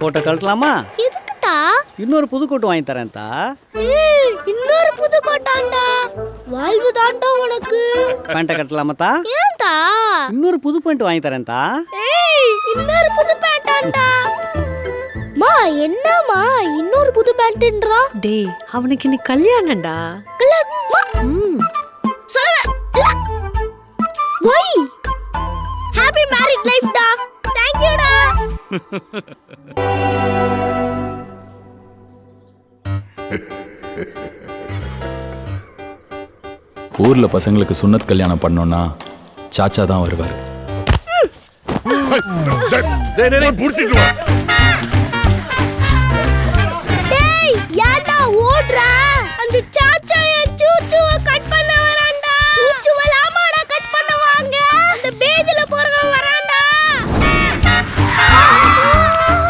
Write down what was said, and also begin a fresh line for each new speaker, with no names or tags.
கோட்டை கழட்டலாமா?
எதுக்குடா?
இன்னொரு புது கோட்டு வாங்கி தரேன்டா.
இன்னொரு புது கோட்டாண்டா. வாழ்வு தாண்டா உனக்கு.
பேண்ட்டை கட்டலாமாத்தா?
ஏன்டா?
இன்னொரு புது பேண்ட் வாங்கி தரேன்டா.
இன்னொரு புது பேண்டாண்டா. மா என்னம்மா இன்னொரு புது பேண்ட்ன்றா?
டேய் அவனுக்கு இன்னைக்கு கல்யாணம்டா.
ஒய் ஹாப்பி மேரிட் லைஃப் டா. தேங்க் யூ டா.
ஊர்ல பசங்களுக்கு சுன்னத் கல்யாணம் பண்ணோம்னா சாச்சா தான் வருவாரு.
புடிச்சிட்டு வா.